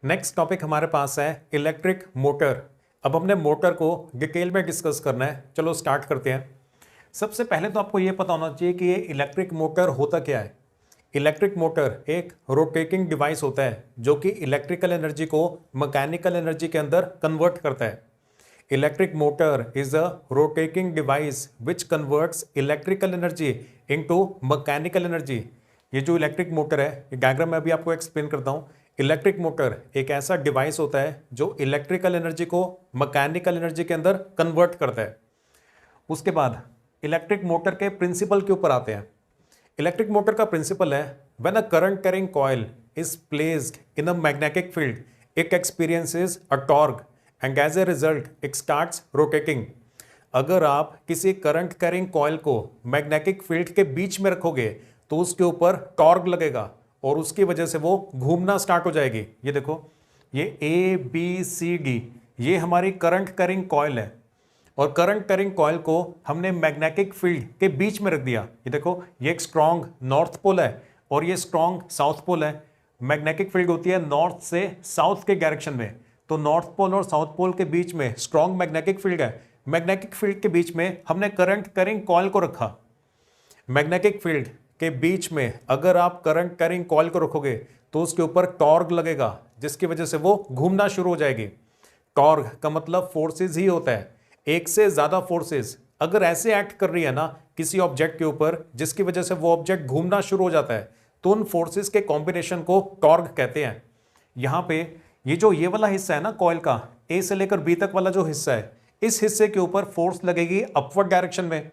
Next topic हमारे पास है electric motor. अब हमने मोटर को डिटेल में डिस्कस करना है। चलो स्टार्ट करते हैं। सबसे पहले तो आपको ये पता होना चाहिए कि ये इलेक्ट्रिक मोटर होता क्या है। इलेक्ट्रिक मोटर एक रोटेटिंग डिवाइस होता है जो कि इलेक्ट्रिकल एनर्जी को मैकेनिकल एनर्जी के अंदर कन्वर्ट करता है। Electric motor is a rotating device which converts electrical energy into mechanical energy. ये जो इलेक्ट्रिक मोटर है, ये डायग्राम मैं अभी आपको एक्सप्लेन करता हूँ। इलेक्ट्रिक मोटर एक ऐसा डिवाइस होता है जो इलेक्ट्रिकल एनर्जी को मैकेनिकल एनर्जी के अंदर कन्वर्ट करता है। उसके बाद इलेक्ट्रिक मोटर के प्रिंसिपल के ऊपर आते हैं। इलेक्ट्रिक मोटर का प्रिंसिपल है when a current carrying coil is placed in a magnetic field it experiences a torque and as a result it starts rotating. अगर आप किसी करंट कैरिंग कॉइल को मैग्नेटिक फील्ड के बीच में रखोगे तो उसके ऊपर टॉर्क लगेगा और उसकी वजह से वो घूमना स्टार्ट हो जाएगी। ये देखो, ये ABCD ये हमारी करंट कैरिंग कॉइल है और करंट कैरिंग कॉइल को हमने मैग्नेटिक फील्ड के बीच में रख दिया। ये देखो, ये एक स्ट्रॉन्ग नॉर्थ पोल है और ये स्ट्रॉन्ग साउथ पोल है। मैग्नेटिक फील्ड होती है नॉर्थ से साउथ के डायरेक्शन में, तो नॉर्थ पोल और साउथ पोल के बीच में स्ट्रॉन्ग मैग्नेटिक फील्ड है। मैग्नेटिक फील्ड के बीच में हमने करंट कैरिंग कॉइल को रखा। मैग्नेटिक फील्ड के बीच में अगर आप करंट कैरिंग कॉइल को रखोगे तो उसके ऊपर टॉर्क लगेगा जिसकी वजह से वो घूमना शुरू हो जाएगी। टॉर्क का मतलब फोर्सेस ही होता है, एक से ज्यादा फोर्सेस अगर ऐसे एक्ट कर रही है ना किसी ऑब्जेक्ट के ऊपर जिसकी वजह से वो ऑब्जेक्ट घूमना शुरू हो जाता है तो उन फोर्सेस के कॉम्बिनेशन को टॉर्क कहते हैं। यहाँ पे ये वाला हिस्सा है ना कॉइल का, A से लेकर B तक वाला जो हिस्सा है, इस हिस्से के ऊपर फोर्स लगेगी अपवर्ड डायरेक्शन में,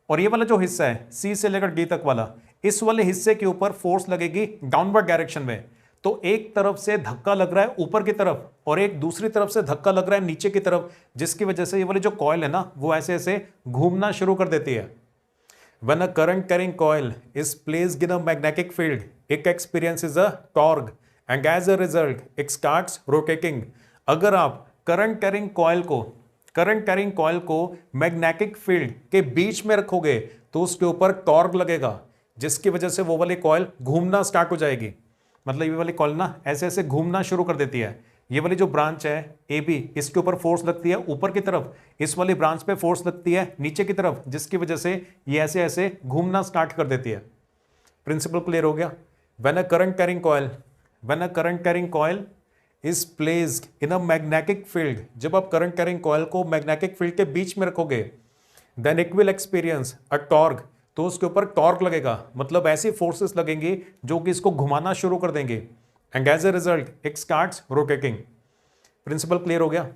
और ये वाला जो हिस्सा है C से लेकर D तक वाला, इस वाले हिस्से के ऊपर फोर्स लगेगी डाउनवर्ड डायरेक्शन में। तो एक तरफ से धक्का लग रहा है ऊपर की तरफ और एक दूसरी तरफ से धक्का लग रहा है नीचे की तरफ, जिसकी वजह से ये वाली जो कॉइल है ना वो ऐसे ऐसे घूमना शुरू कर देती है। When a current carrying coil is placed in a magnetic field, it experiences a torque and as a result it starts rotating। अगर आप करंट कैरिंग कॉइल को मैग्नेटिक फील्ड के बीच में रखोगे तो उसके ऊपर टॉर्क लगेगा जिसकी वजह से वो वाली कॉइल घूमना स्टार्ट हो जाएगी। मतलब ये वाली कॉइल ना ऐसे ऐसे घूमना शुरू कर देती है। ये वाली जो ब्रांच है AB, इसके ऊपर फोर्स लगती है ऊपर की तरफ, इस वाली ब्रांच पे फोर्स लगती है नीचे की तरफ, जिसकी वजह से ये ऐसे ऐसे घूमना स्टार्ट कर देती है। प्रिंसिपल क्लियर हो गया। When a current carrying coil is placed in a magnetic field, जब आप करंट कैरिंग कॉइल को मैग्नेटिक फील्ड के बीच में रखोगे, then it will experience a torque, तो उसके ऊपर टॉर्क लगेगा, मतलब ऐसी फोर्सेस लगेंगी जो कि इसको घुमाना शुरू कर देंगे। And as a result it starts rotating. Principle clear हो गया।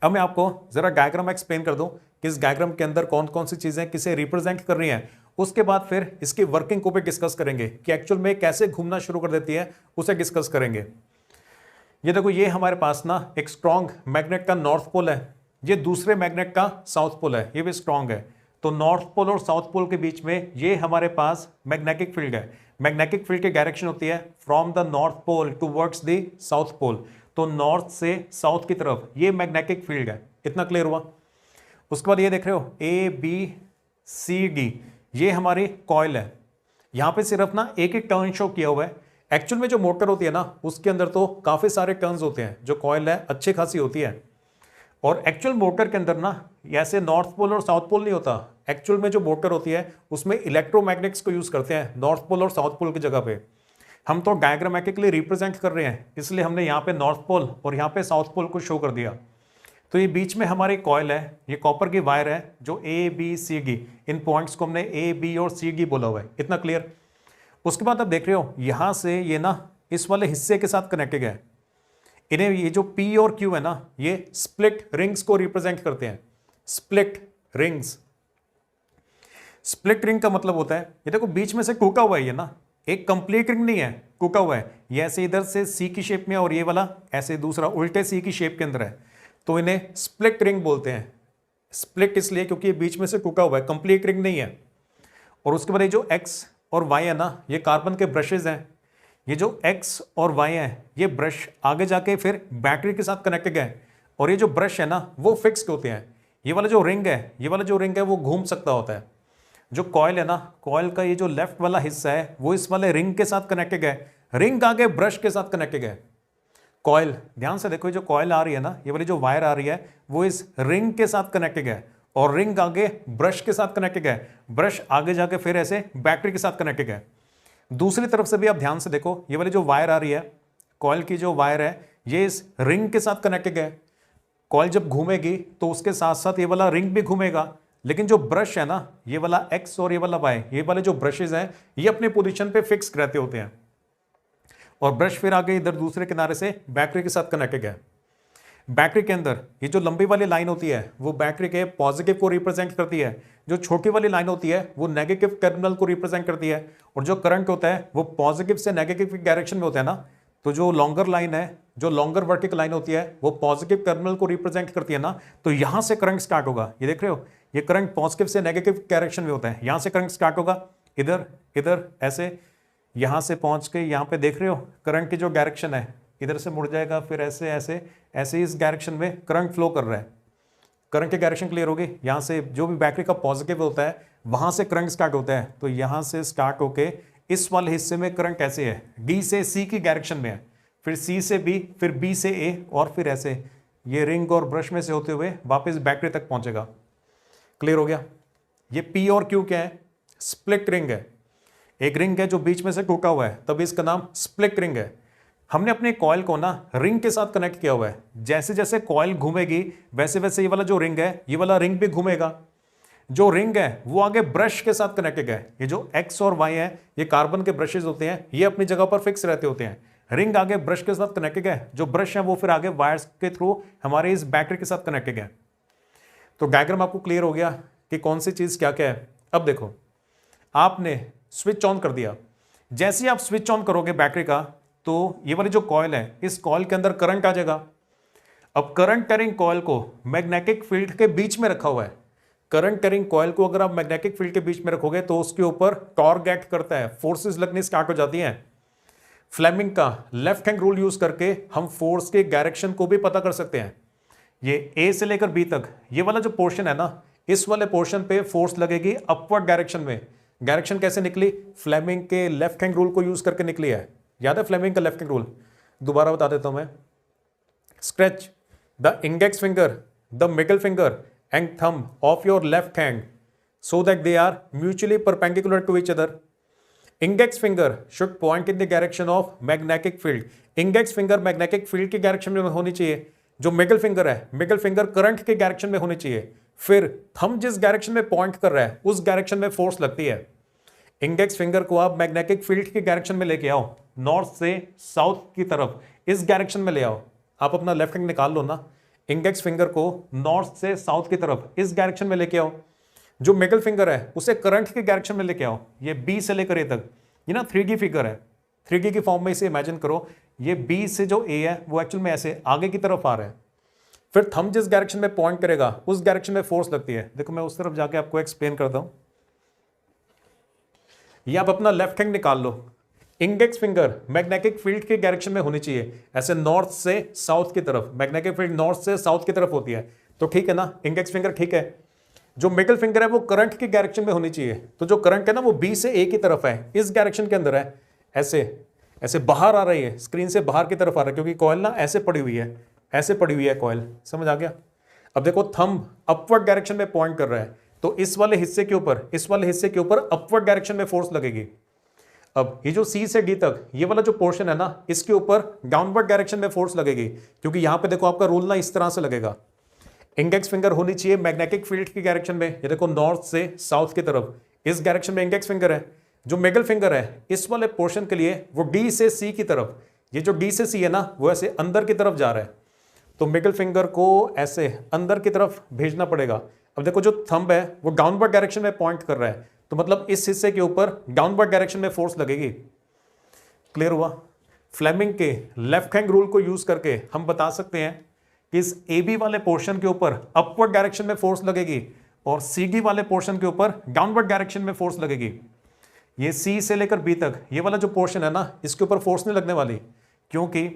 अब मैं आपको जरा डायग्राम एक्सप्लेन कर दूं कि इस डायग्राम के अंदर कौन कौन सी चीजें किसे रिप्रेजेंट कर रही हैं। उसके बाद फिर इसकी वर्किंग को भी डिस्कस करेंगे कि एक्चुअल में कैसे घूमना शुरू कर देती है, उसे डिस्कस करेंगे। ये देखो, ये हमारे पास ना एक स्ट्रॉन्ग मैग्नेट का नॉर्थ पोल है, ये दूसरे मैग्नेट का साउथ पोल है, ये भी स्ट्रॉन्ग है। तो नॉर्थ पोल और साउथ पोल के बीच में ये हमारे पास मैग्नेटिक फील्ड है। मैग्नेटिक फील्ड की डायरेक्शन होती है from the north pole towards the south pole, तो नॉर्थ से साउथ की तरफ ये मैग्नेटिक फील्ड है। इतना क्लियर हुआ। उसके बाद ये देख रहे हो ABCD, ये हमारी कॉइल है। यहां पे सिर्फ ना एक एक टर्न शो किया हुआ है। एक्चुअल में जो मोटर होती है ना उसके अंदर तो काफी सारे टर्न्स होते हैं, जो कॉइल है अच्छी खासी होती है। और एक्चुअल मोटर के अंदर ना ऐसे नॉर्थ पोल और साउथ पोल नहीं होता। एक्चुअल में जो मोटर होती है उसमें इलेक्ट्रोमैग्नेट्स को यूज करते हैं नॉर्थ पोल और साउथ पोल की जगह पे। हम तो डायग्रामेटिकली रिप्रेजेंट कर रहे हैं, इसलिए हमने यहाँ पे नॉर्थ पोल और यहाँ पे साउथ पोल को शो कर दिया। तो ये बीच में हमारी कॉइल है, ये कॉपर की वायर है जो ABCD, इन पॉइंट्स को हमने A, B और CD बोला हुआ है। इतना क्लियर। उसके बाद आप देख रहे हो यहां से ये ना इस वाले हिस्से के साथ कनेक्टेड है। इन्हें ये जो P और Q है ना ये स्प्लिट रिंग्स को रिप्रेजेंट करते हैं। स्प्लिट रिंग्स, स्प्लिट रिंग का मतलब होता है, ये देखो बीच में से टूटा हुआ है, ये ना एक कंप्लीट रिंग नहीं है, टूटा हुआ है। ये ऐसे इधर से C की शेप में और ये वाला ऐसे दूसरा उल्टे C की शेप के अंदर है, तो इन्हें स्प्लिट रिंग बोलते हैं। स्प्लिट इसलिए क्योंकि ये बीच में से टूटा हुआ है, कंप्लीट रिंग नहीं है। और उसके बाद ये जो X और Y है ना ये कार्बन के ब्रशेज हैं। ये जो X और Y है ये ब्रश आगे जाके फिर बैटरी के साथ कनेक्टेड है, और ये जो ब्रश है ना वो फिक्स्ड होते हैं। ये वाला जो रिंग है वो घूम सकता होता है। जो कॉइल है ना, कॉइल का ये जो लेफ्ट वाला हिस्सा है वो इस वाले रिंग के साथ कनेक्टेड है, रिंग आगे ब्रश के साथ कनेक्टेड है। कॉइल, ध्यान से देखो, ये जो कॉइल आ रही है ना, ये वाली जो वायर आ रही है वो इस रिंग के साथ कनेक्टेड है और रिंग आगे ब्रश के साथ कनेक्टेड है, ब्रश आगे जाके फिर ऐसे बैटरी के साथ कनेक्टेड है। दूसरी तरफ से भी आप ध्यान से देखो, ये वाली जो वायर आ रही है, कॉइल की जो वायर है, ये इस रिंग के साथ कनेक्टेड है। कॉइल जब घूमेगी तो उसके साथ साथ ये वाला रिंग भी घूमेगा, लेकिन जो ब्रश है ना, ये वाला एक्स और ये वाला वाई, ये वाले जो ब्रशेज हैं ये अपनी पोजीशन पे फिक्स रहते होते हैं और ब्रश फिर आगे इधर दूसरे किनारे से बैटरी के साथ कनेक्टेड है। बैटरी के अंदर ये जो लंबी वाली लाइन होती है वो बैटरी के पॉजिटिव को रिप्रेजेंट करती है, जो छोटी वाली लाइन होती है वो नेगेटिव टर्मिनल को रिप्रेजेंट करती है, और जो करंट होता है वो पॉजिटिव से नेगेटिव डायरेक्शन में होता है ना, तो जो लॉन्गर लाइन है, जो लॉन्गर वर्टिकल लाइन होती है वो पॉजिटिव टर्मिनल को रिप्रेजेंट करती है ना, तो यहां से करंट स्टार्ट होगा। ये देख रहे हो, ये करंट पॉजिटिव से नेगेटिव डायरेक्शन में होता है, यहां से करंट स्टार्ट होगा, इधर इधर ऐसे, यहां से पहुंच के यहां पे देख रहे हो करंट की जो डायरेक्शन है इधर से मुड़ जाएगा, फिर ऐसे ऐसे ऐसे इस डायरेक्शन में करंट फ्लो कर रहा है। करंट की डायरेक्शन क्लियर होगी, यहां से जो भी बैटरी का पॉजिटिव होता है वहां से करंट स्टार्ट होता है, तो यहां से स्टार्ट होके इस वाले हिस्से में करंट ऐसे है, डी से सी की डायरेक्शन में है, फिर सी से बी, फिर बी से ए, और फिर ऐसे ये रिंग और ब्रश में से होते हुए वापस बैटरी तक पहुंचेगा। क्लियर हो गया। ये पी और क्यू क्या है? स्प्लिट रिंग है। एक रिंग है जो बीच में से टूटा हुआ है, तभी इसका नाम स्प्लिट रिंग है। हमने अपने कॉइल को ना रिंग के साथ कनेक्ट किया हुआ है, जैसे जैसे कॉइल घूमेगी वैसे वैसे ये वाला जो रिंग है, ये वाला रिंग भी घूमेगा। जो रिंग है वो आगे ब्रश के साथ कनेक्टेड है। ये जो एक्स और वाई है ये कार्बन के ब्रशेज होते हैं, ये अपनी जगह पर फिक्स रहते होते हैं। रिंग आगे ब्रश के साथ कनेक्टेड है, जो ब्रश है वो फिर आगे वायर्स के थ्रू हमारे इस बैटरी के साथ कनेक्टेड है। तो डायग्राम आपको क्लियर हो गया कि कौन सी चीज क्या क्या है। अब देखो, आपने स्विच ऑन कर दिया, जैसे ही आप स्विच ऑन करोगे बैटरी का, तो ये वाली जो कॉइल है, इस कॉइल के अंदर करंट आ जाएगा। अब करंट कैरिंग कॉइल को मैग्नेटिक फील्ड के बीच में रखा हुआ है। करंट कैरिंग कॉइल को अगर आप मैग्नेटिक फील्ड के बीच में रखोगे तो उसके ऊपर टॉर्क एक्ट करता है, फोर्सेस लगनी स्टार्ट हो जाती हैं। फ्लेमिंग का लेफ्ट हैंड रूल यूज करके हम फोर्स के डायरेक्शन को भी पता कर सकते हैं। ये ए से लेकर बी तक ये वाला जो पोर्शन है ना, इस वाले पोर्शन पे फोर्स लगेगी अपवर्ड डायरेक्शन में। डायरेक्शन कैसे निकली? फ्लेमिंग के लेफ्ट हैंड रूल को यूज करके निकली है। याद है फ्लेमिंग का लेफ्ट हैंड रूल? दोबारा बता देता हूं मैं। Stretch the index finger, the middle finger and thumb of your left hand so that they are mutually perpendicular to each other. Index finger should point in the direction of magnetic field. Index finger magnetic field की direction में होनी चाहिए। जो middle finger है, middle finger current के direction में होनी चाहिए। फिर थंब जिस डायरेक्शन में पॉइंट कर रहा है उस डायरेक्शन में फोर्स लगती है। इंडेक्स फिंगर को आप मैग्नेटिक फील्ड की डायरेक्शन में लेके आओ, नॉर्थ से साउथ की तरफ, इस डायरेक्शन में ले आओ। आप अपना लेफ्ट हैंड निकाल लो ना, इंडेक्स फिंगर को नॉर्थ से साउथ की तरफ इस डायरेक्शन में लेके आओ। जो मिडल फिंगर है उसे करंट की डायरेक्शन में लेके आओ, ये बी से लेकर ए तक। ये ना 3D फिगर है, 3D की फॉर्म में इसे इमेजिन करो। ये बी से जो ए है वो एक्चुअल में ऐसे आगे की तरफ आ रहा है। फिर थंब जिस डायरेक्शन में पॉइंट करेगा उस डायरेक्शन में फोर्स लगती है। देखो मैं उस तरफ जाके आपको एक्सप्लेन करता हूं। ये आप अपना लेफ्ट हैंड निकाल लो, इंडेक्स फिंगर मैग्नेटिक फील्ड की डायरेक्शन में होनी चाहिए, ऐसे नॉर्थ से साउथ की तरफ। मैग्नेटिक फील्ड नॉर्थ से साउथ की तरफ होती है, तो ठीक है ना, इंडेक्स फिंगर ठीक है। जो मिडल फिंगर है वो करंट की डायरेक्शन में होनी चाहिए, तो जो करंट है ना वो बी से ए की तरफ है, इस डायरेक्शन के अंदर है, ऐसे ऐसे बाहर आ रही है, स्क्रीन से बाहर की तरफ आ रहा है, क्योंकि कॉइल ना ऐसे पड़ी हुई है, ऐसे पड़ी हुई है कॉइल। समझ आ गया? अब देखो थंब अपवर्ड डायरेक्शन में पॉइंट कर रहा है, तो इस वाले हिस्से के ऊपर, इस वाले हिस्से के ऊपर अपवर्ड डायरेक्शन में फोर्स लगेगी। अब ये जो सी से डी तक ये वाला जो पोर्शन है ना, इसके ऊपर डाउनवर्ड डायरेक्शन में फोर्स लगेगी, क्योंकि यहां पे देखो आपका रूल ना इस तरह से लगेगा। इंडेक्स फिंगर होनी चाहिए मैग्नेटिक फील्ड की डायरेक्शन में, ये देखो नॉर्थ से साउथ की तरफ, इस डायरेक्शन में इंडेक्स फिंगर है। जो मिडल फिंगर है इस वाले पोर्शन के लिए वो डी से सी की तरफ, ये जो डी से सी है ना वो ऐसे अंदर की तरफ जा रहा है, तो मिडल फिंगर को ऐसे अंदर की तरफ भेजना पड़ेगा। अब देखो जो थंब है वो डाउनवर्ड डायरेक्शन में पॉइंट कर रहा है, तो मतलब इस हिस्से के ऊपर डाउनवर्ड डायरेक्शन में फोर्स लगेगी। क्लियर हुआ? फ्लेमिंग के लेफ्ट हैंड रूल को यूज करके हम बता सकते हैं कि इस ए बी वाले पोर्शन के ऊपर अपवर्ड डायरेक्शन में फोर्स लगेगी और सी डी वाले पोर्शन के ऊपर डाउनवर्ड डायरेक्शन में फोर्स लगेगी। ये सी से लेकर बी तक ये वाला जो पोर्शन है ना, इसके ऊपर फोर्स नहीं लगने वाली, क्योंकि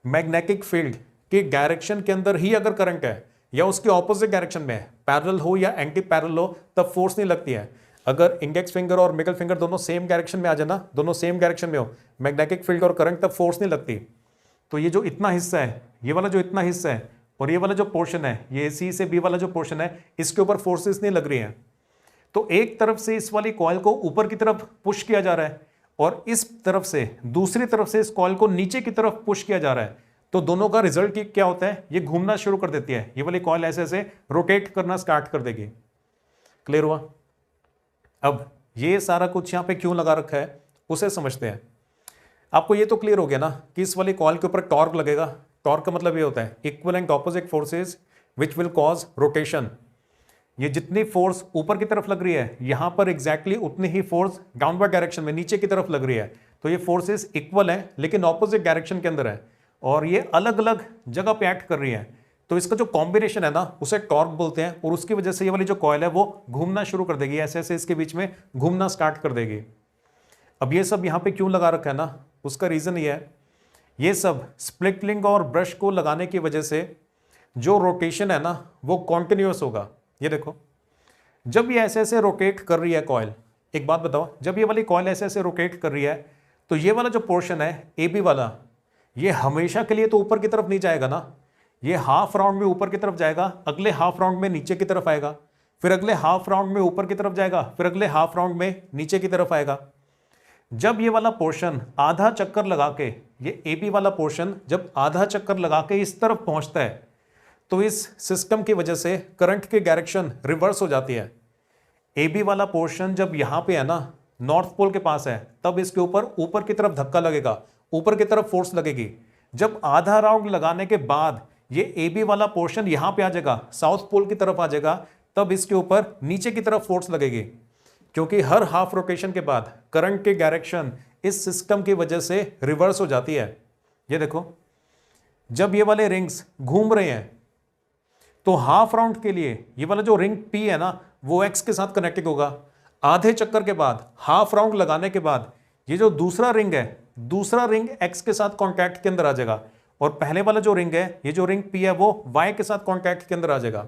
मैग्नेटिक फील्ड की डायरेक्शन के अंदर ही अगर करंट है या उसके ऑपोजिट डायरेक्शन में, पैरेलल हो या एंटी पैरेलल हो, तब फोर्स नहीं लगती है। अगर इंडेक्स फिंगर और मिडल फिंगर दोनों सेम डायरेक्शन में आ जाए ना, दोनों सेम डायरेक्शन में हो, मैग्नेटिक फील्ड और करंट, तब फोर्स नहीं लगती। तो ये जो इतना हिस्सा है, ये वाला जो इतना हिस्सा है और ये वाला जो पोर्शन है, ये सी से बी वाला जो पोर्शन है, इसके ऊपर फोर्सेस नहीं लग रही हैं। तो एक तरफ से इस वाली कॉइल को ऊपर की तरफ पुश किया जा रहा है और इस तरफ से दूसरी तरफ से इस कॉइल को नीचे की तरफ पुश किया जा रहा है। तो दोनों का रिजल्ट क्या होता है, ये घूमना शुरू कर देती है, ये वाली कॉइल ऐसे ऐसे रोटेट करना स्टार्ट कर देगी। क्लियर हुआ? अब ये सारा कुछ यहां पे क्यों लगा रखा है उसे समझते हैं। आपको ये तो क्लियर हो गया ना कि इस वाली कॉइल के ऊपर टॉर्क लगेगा। टॉर्क का मतलब ये होता है equal and opposite forces which will cause rotation. ये जितनी फोर्स ऊपर की तरफ लग रही है, यहां पर एग्जैक्टली उतनी ही फोर्स डाउनवर्ड डायरेक्शन में नीचे की तरफ लग रही है। तो ये फोर्सेस इक्वल है लेकिन ऑपोजिट डायरेक्शन के अंदर है और ये अलग अलग जगह पे एक्ट कर रही है। तो इसका जो कॉम्बिनेशन है ना उसे टॉर्क बोलते हैं और उसकी वजह से ये वाली जो कॉइल है वो घूमना शुरू कर देगी, ऐसे ऐसे इसके बीच में घूमना स्टार्ट कर देगी। अब ये सब यहाँ पे क्यों लगा रखा है ना, उसका रीजन ये है, ये सब स्प्लिट रिंग और ब्रश को लगाने की वजह से जो रोटेशन है ना वो कॉन्टिन्यूस होगा। ये देखो, जब ये ऐसे ऐसे रोटेट कर रही है कॉइल, एक बात बताओ, जब ये वाली कॉइल ऐसे ऐसे रोटेट कर रही है तो ये वाला जो पोर्शन है ए बी वाला, ये हमेशा के लिए तो ऊपर की तरफ नहीं जाएगा ना, ये हाफ राउंड में ऊपर की तरफ जाएगा, अगले हाफ राउंड में नीचे की तरफ आएगा, फिर अगले हाफ राउंड में ऊपर की तरफ जाएगा, फिर अगले हाफ राउंड में नीचे की तरफ आएगा। जब ये वाला पोर्शन आधा चक्कर लगा के, ये ए बी वाला पोर्शन जब आधा चक्कर लगा के इस तरफ पहुंचता है तो इस सिस्टम की वजह से करंट की डायरेक्शन रिवर्स हो जाती है। ए बी वाला पोर्शन जब यहाँ पे है ना, नॉर्थ पोल के पास है, तब इसके ऊपर की तरफ धक्का लगेगा, ऊपर की तरफ फोर्स लगेगी। जब आधा राउंड लगाने के बाद ये ए बी वाला पोर्शन यहाँ पे आ जाएगा, साउथ पोल की तरफ आ जाएगा, तब इसके ऊपर नीचे की तरफ फोर्स लगेगी। क्योंकि हर हाफ रोटेशन के बाद करंट की डायरेक्शन इस सिस्टम की वजह से रिवर्स हो जाती है। ये देखो, जब ये वाले रिंग्स घूम रहे हैं तो हाफ राउंड के लिए ये वाला जो रिंग पी है ना वो एक्स के साथ कनेक्टेड होगा। आधे चक्कर के बाद, हाफ राउंड लगाने के बाद, ये जो दूसरा रिंग है, दूसरा रिंग एक्स के साथ कॉन्टैक्ट के अंदर आ जाएगा और पहले वाला जो रिंग है, ये जो रिंग पी है, वो वाई के साथ कॉन्टैक्ट के अंदर आ जाएगा।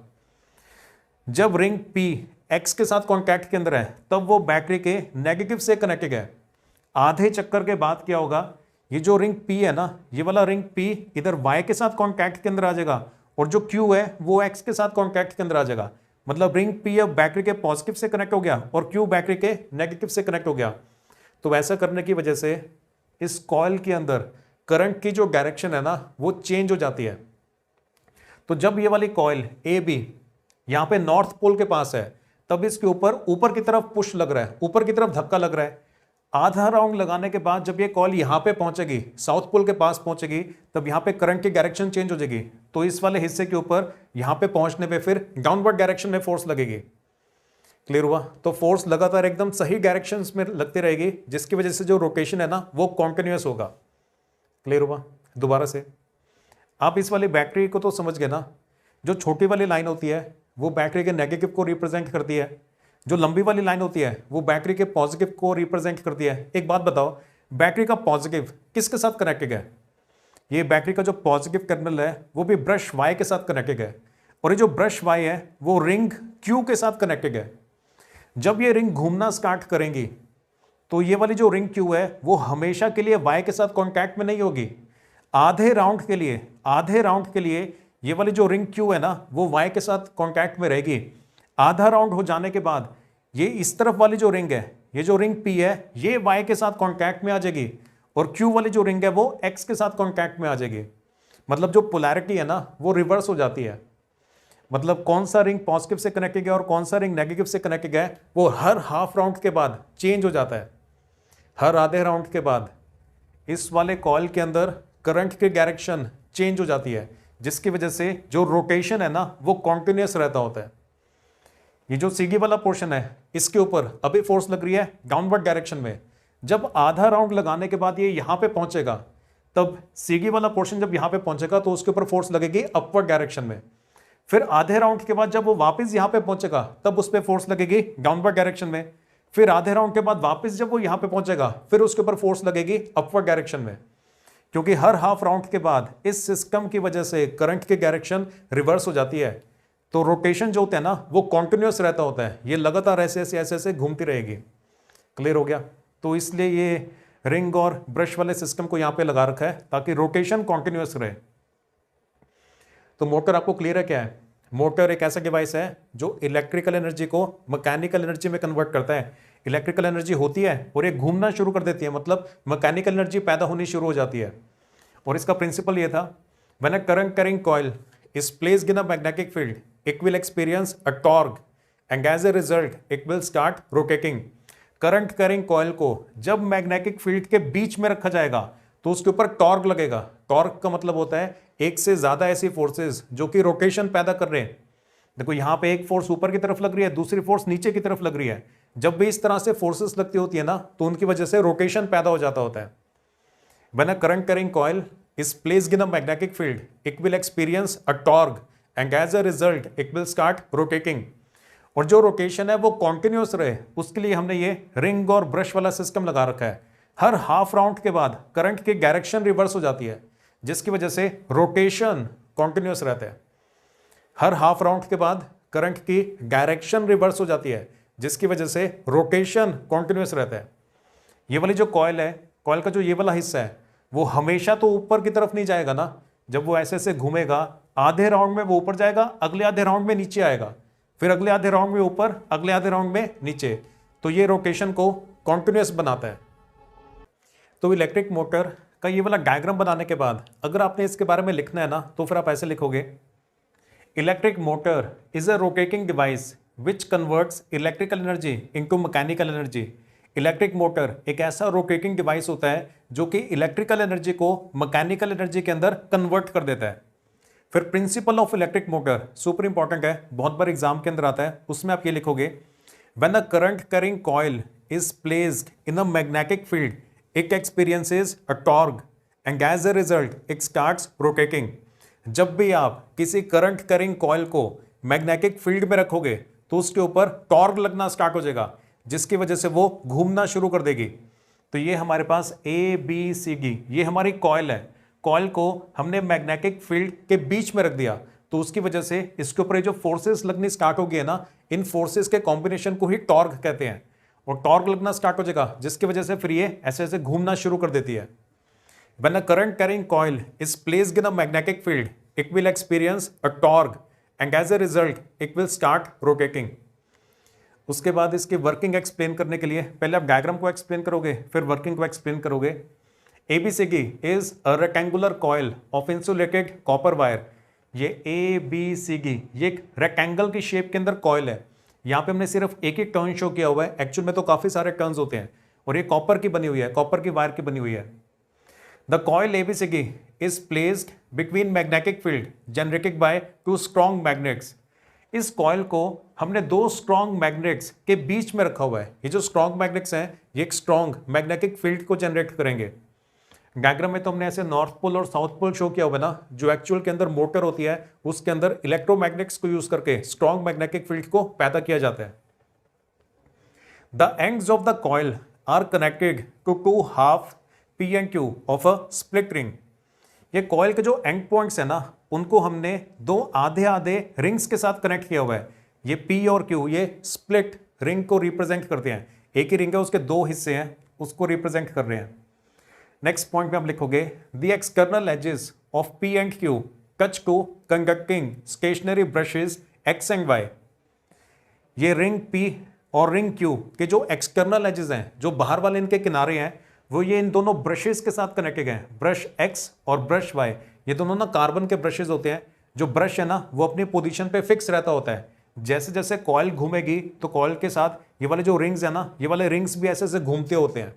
जब रिंग पी एक्स के साथ कॉन्टैक्ट के अंदर है तब वो बैटरी के नेगेटिव से कनेक्टेड है। आधे चक्कर के बाद क्या होगा, ये जो रिंग पी है ना, ये वाला रिंग पी इधर वाई के साथ कॉन्टैक्ट के अंदर आ जाएगा और जो क्यू है वो एक्स के साथ कॉन्टैक्ट के अंदर आ जाएगा। मतलब रिंग पी अब बैटरी के पॉजिटिव से कनेक्ट हो गया और क्यू बैटरी के नेगेटिव से कनेक्ट हो गया। तो ऐसा करने की वजह से इस कॉइल के अंदर करंट की जो डायरेक्शन है ना वो चेंज हो जाती है। तो जब ये वाली कॉइल ए बी यहाँ पे नॉर्थ पोल के पास है, तब इसके ऊपर की तरफ पुश लग रहा है, ऊपर की तरफ धक्का लग रहा है। आधा राउंड लगाने के बाद जब ये कॉइल यहाँ पे पहुंचेगी, साउथ पोल के पास पहुंचेगी, तब यहाँ पे करंट की डायरेक्शन चेंज हो जाएगी। तो इस वाले हिस्से के ऊपर यहाँ पे पहुंचने पे फिर डाउनवर्ड डायरेक्शन में फोर्स लगेगी। क्लियर हुआ? तो फोर्स लगातार एकदम सही डायरेक्शन में लगती रहेगी, जिसकी वजह से जो रोटेशन है ना वो कॉन्टिन्यूस होगा। क्लियर हुआ? दोबारा से आप इस वाली बैटरी को तो समझ गए ना, जो छोटी वाली लाइन होती है वो बैटरी के नेगेटिव को रिप्रेजेंट करती है, जो लंबी वाली लाइन होती है वो बैटरी के पॉजिटिव को रिप्रेजेंट करती है। एक बात बताओ, बैटरी का पॉजिटिव किसके साथ कनेक्टेड है? ये बैटरी का जो पॉजिटिव टर्मिनल है वो भी ब्रश वाई के साथ कनेक्टेड है और ये जो ब्रश वाई है वो रिंग क्यू के साथ कनेक्टेड है। जब ये रिंग घूमना स्टार्ट करेंगी तो ये वाली जो रिंग क्यू है वो हमेशा के लिए वाई के साथ कॉन्टैक्ट में नहीं होगी। आधे राउंड के लिए ये वाली जो रिंग क्यू है ना वो वाई के साथ कॉन्टैक्ट में रहेगी। आधा राउंड हो जाने के बाद ये इस तरफ वाली जो रिंग है, ये जो रिंग पी है, ये वाई के साथ कॉन्टैक्ट में आ जाएगी और क्यू वाली जो रिंग है वो एक्स के साथ कॉन्टैक्ट में आ जाएगी। मतलब जो पोलैरिटी है ना वो रिवर्स हो जाती है। मतलब कौन सा रिंग पॉजिटिव से कनेक्टेड है और कौन सा रिंग नेगेटिव से कनेक्टेड है वो हर हाफ राउंड के बाद चेंज हो जाता है। हर आधे राउंड के बाद इस वाले कॉइल के अंदर करंट की डायरेक्शन चेंज हो जाती है, जिसकी वजह से जो रोटेशन है ना वो कॉन्टिन्यूस रहता होता है। ये जो सीगी वाला पोर्शन है इसके ऊपर अभी फोर्स लग रही है डाउनवर्ड डायरेक्शन में। जब आधा राउंड लगाने के बाद ये यहाँ पे पहुंचेगा, तब सीगी वाला पोर्शन जब यहाँ पे पहुंचेगा तो उसके ऊपर फोर्स लगेगी अपवर्ड डायरेक्शन में। फिर आधे राउंड के बाद जब वो वापस यहाँ पे पहुंचेगा तब उस पर फोर्स लगेगी डाउनवर्ड डायरेक्शन में। फिर आधे राउंड के बाद वापस जब वो यहाँ पे पहुंचेगा फिर उसके ऊपर फोर्स लगेगी अपवर्ड डायरेक्शन में। क्योंकि हर हाफ राउंड के बाद इस सिस्टम की वजह से करंट की डायरेक्शन रिवर्स हो जाती है। तो रोटेशन जो होता है ना वो कॉन्टिन्यूस रहता होता है, ये लगातार ऐसे ऐसे घूमती रहेगी। क्लियर हो गया? तो इसलिए ये रिंग और ब्रश वाले सिस्टम को यहां पे लगा रखा है ताकि रोटेशन कॉन्टिन्यूअस रहे। तो मोटर आपको क्लियर है क्या है? मोटर एक ऐसा डिवाइस है जो इलेक्ट्रिकल एनर्जी को मैकेनिकल एनर्जी में कन्वर्ट करता है। इलेक्ट्रिकल एनर्जी होती है और ये घूमना शुरू कर देती है, मतलब मैकेनिकल एनर्जी पैदा होनी शुरू हो जाती है। और इसका प्रिंसिपल ये था, when a current carrying coil is placed in a magnetic field it will experience a torque and as a result it will start rotating. Current carrying coil को जब मैग्नेटिक फील्ड के बीच में रखा जाएगा तो उसके ऊपर टॉर्क लगेगा। टॉर्क का मतलब होता है एक से ज्यादा ऐसी फोर्सेस जो कि रोटेशन पैदा कर रहे हैं। देखो यहां पे एक फोर्स ऊपर की तरफ लग रही है, दूसरी फोर्स नीचे की तरफ लग रही है। जब भी इस तरह से फोर्सेस लगती होती है ना तो उनकी वजह से रोटेशन पैदा हो जाता होता है। When a current carrying coil is placed in a magnetic field, it will experience a torque and as a result it will start rotating। और जो रोटेशन है वो कॉन्टिन्यूस रहे उसके लिए हमने ये रिंग और ब्रश वाला सिस्टम लगा रखा है। हर हाफ राउंड के बाद करंट की डायरेक्शन रिवर्स हो जाती है जिसकी वजह से रोटेशन कॉन्टिन्यूस रहता है। हर हाफ राउंड के बाद करंट की डायरेक्शन रिवर्स हो जाती है जिसकी वजह से रोटेशन कॉन्टिन्यूस रहता है। ये वाली जो कॉइल है, कॉइल का जो ये वाला हिस्सा है वो हमेशा तो ऊपर की तरफ नहीं जाएगा ना। जब वो ऐसे ऐसे घूमेगा आधे राउंड में वो ऊपर जाएगा, अगले आधे राउंड में नीचे आएगा, फिर अगले आधे राउंड में ऊपर, अगले आधे राउंड में नीचे। तो ये रोटेशन को कॉन्टिन्यूस बनाता है। तो इलेक्ट्रिक मोटर का ये वाला डायग्राम बनाने के बाद अगर आपने इसके बारे में लिखना है ना तो फिर आप ऐसे लिखोगे, electric motor is a rotating device which converts electrical energy into mechanical energy. Electric motor एक ऐसा रोटेटिंग डिवाइस होता है जो कि इलेक्ट्रिकल एनर्जी को मैकेनिकल एनर्जी के अंदर कन्वर्ट कर देता है। फिर principle of electric motor super important है, बहुत बार एग्जाम के अंदर आता है। उसमें आप ये लिखोगे, when a current carrying coil is placed in a magnetic field it experiences a torque and as a result it starts rotating. जब भी आप किसी करंट कैरिंग कॉइल को मैग्नेटिक फील्ड में रखोगे तो उसके ऊपर टॉर्क लगना स्टार्ट हो जाएगा जिसकी वजह से वो घूमना शुरू कर देगी। तो ये हमारे पास ABCD ये हमारी कॉइल है। कॉइल को हमने मैग्नेटिक फील्ड के बीच में रख दिया तो उसकी वजह से इसके ऊपर जो फोर्सेस लगनी स्टार्ट हो गई है ना, इन फोर्सेस के कॉम्बिनेशन को ही टॉर्क कहते हैं। और टॉर्क लगना स्टार्ट हो जाएगा जिसकी वजह से फिर ये ऐसे ऐसे घूमना शुरू कर देती है। When a current carrying coil is placed in a magnetic field it will experience a torque and as a result it will start rotating. उसके बाद इसकी वर्किंग एक्सप्लेन करने के लिए पहले आप डायग्राम को एक्सप्लेन करोगे, फिर वर्किंग को एक्सप्लेन करोगे। ABCD is a rectangular coil of insulated copper wire. ये ABCD ये एक रेक्टेंगल की शेप के अंदर कॉइल है। यहाँ पे हमने सिर्फ एक ही टर्न शो किया हुआ है, एक्चुअल में तो काफी सारे टर्न्स होते हैं। और ये कॉपर की बनी हुई है, कॉपर की वायर की बनी हुई है। The coil ABCD is placed between magnetic field generated by 2 strong magnets. इस कॉइल को हमने 2 स्ट्रॉन्ग मैग्नेट्स के बीच में रखा हुआ है। ये जो स्ट्रॉन्ग मैग्नेट्स हैं ये एक स्ट्रॉन्ग मैग्नेटिक फील्ड को जनरेट करेंगे। डायग्राम में तो हमने ऐसे नॉर्थ पोल और साउथ पोल शो किया हुआ है ना, जो एक्चुअल के अंदर मोटर होती है उसके अंदर इलेक्ट्रोमैग्नेट्स को यूज करके स्ट्रॉन्ग मैग्नेटिक फील्ड को पैदा किया जाता है। The ends of the coil are connected to 2 half P and Q of a split ring. ये कॉइल के जो एंड पॉइंट्स है ना उनको हमने 2 आधे आधे रिंग्स के साथ कनेक्ट किया हुआ है। ये P और Q ये स्प्लिट रिंग को रिप्रेजेंट करते हैं। एक ही रिंग है, उसके 2 हिस्से हैं, उसको रिप्रेजेंट कर रहे हैं। नेक्स्ट पॉइंट में आप लिखोगे, the external edges of P and Q touch to conducting stationary brushes X and Y। ये रिंग P और रिंग Q के जो एक्सटर्नल एजेस हैं, जो बाहर वाले इनके किनारे हैं, वो ये इन दोनों ब्रशेस के साथ कनेक्टेड हैं। ब्रश X और ब्रश Y ये दोनों ना कार्बन के ब्रशेस होते हैं। जो ब्रश है ना वो अपनी पोजीशन पे फिक्स रहता होता है। जैसे जैसे कॉइल घूमेगी तो कॉइल के साथ ये वाले जो रिंग्स है ना, ये वाले रिंग्स भी ऐसे ऐसे घूमते होते हैं।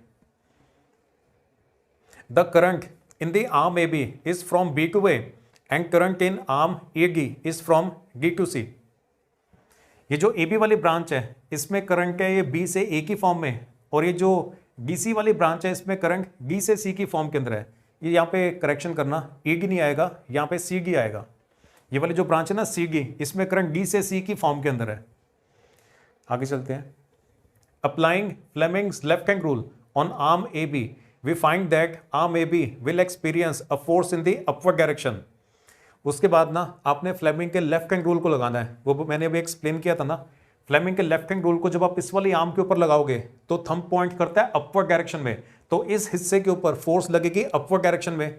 The current in the arm AB is from B to A and current in arm AD is from D to C। ये जो AB वाली ब्रांच है इसमें करंट है ये B से A की फॉर्म में, और ये जो DC वाली ब्रांच है इसमें करंट D से C की फॉर्म के अंदर है। ये यहाँ पे करेक्शन करना, AD नहीं आएगा, यहाँ पे CD आएगा। ये वाली जो ब्रांच है ना CD, इसमें करंट D से C की फॉर्म के अंदर है। आगे चलते हैं। Applying Fleming's left hand rule on arm AB we find that arm AB will experience a force in the upward direction. उसके बाद ना आपने फ्लेमिंग के लेफ्ट हैंड रूल को लगाना है। वो मैंने अभी एक्सप्लेन किया था ना, फ्लेमिंग के लेफ्ट हैंड रूल को जब आप इस वाली आर्म के ऊपर लगाओगे तो थंब पॉइंट करता है अपवर्ड डायरेक्शन में, तो इस हिस्से के ऊपर फोर्स लगेगी अपवर्ड डायरेक्शन में।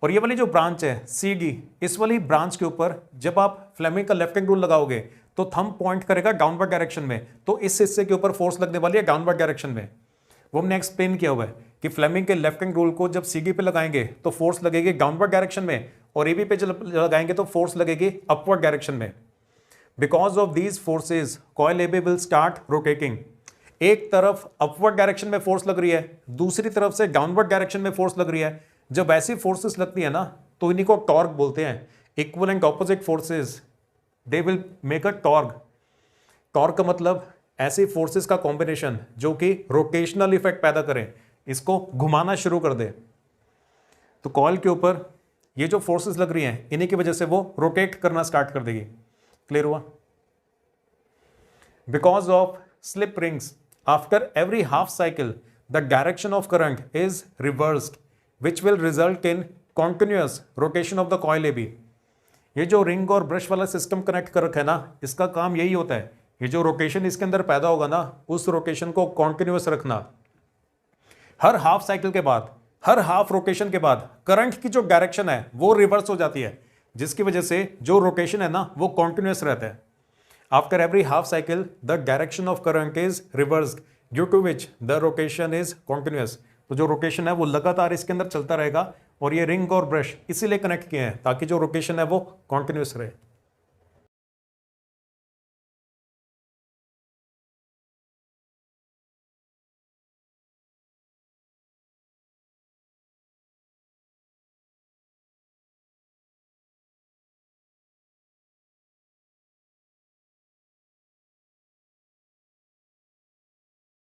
और ये वाली जो ब्रांच है CD, इस वाली ब्रांच के ऊपर जब आप फ्लेमिंग का लेफ्ट हैंड रूल लगाओगे तो थंब पॉइंट करेगा डाउनवर्ड डायरेक्शन में, तो इस हिस्से के ऊपर फोर्स लगने वाली है डाउनवर्ड डायरेक्शन में। वो हमने एक्सप्लेन किया हुआ है कि फ्लेमिंग के लेफ्ट हैंड रूल को जब CD पे लगाएंगे तो फोर्स लगेगी डाउनवर्ड डायरेक्शन में, और AB पे जब लगाएंगे तो फोर्स लगेगी अपवर्ड डायरेक्शन में। Because of these forces coil AB will start rotating. एक तरफ अपवर्ड डायरेक्शन में फोर्स लग रही है, दूसरी तरफ से डाउनवर्ड डायरेक्शन में फोर्स लग रही है। जब ऐसी फोर्सेस लगती है ना तो इन्हीं को टॉर्क बोलते हैं। Equal and opposite forces they will make a torque. Torque का मतलब ऐसी फोर्सेस का कॉम्बिनेशन जो कि रोटेशनल इफेक्ट पैदा करें, इसको घुमाना शुरू कर दे। तो कॉइल के ऊपर ये जो फोर्सेस लग रही हैं इन्हीं की वजह से वो रोटेट करना स्टार्ट कर देगी। क्लियर हुआ? Because of slip rings after every half cycle the direction of current is reversed which will result in continuous rotation of the coil AB। ये जो रिंग और ब्रश वाला सिस्टम कनेक्ट कर रखा है ना, इसका काम यही होता है, ये जो रोटेशन इसके अंदर पैदा होगा ना, उस रोटेशन को कॉन्टिन्यूस रखना। हर हाफ साइकिल के बाद, हर हाफ रोटेशन के बाद करंट की जो डायरेक्शन है वो रिवर्स हो जाती है, जिसकी वजह से जो रोटेशन है ना वो कॉन्टिन्यूस रहता है। After every half cycle the direction of current is reversed due to which the rotation is continuous. तो जो रोटेशन है वो लगातार इसके अंदर चलता रहेगा, और ये रिंग और ब्रश इसीलिए कनेक्ट किए हैं ताकि जो रोटेशन है वो कॉन्टिन्यूस रहे।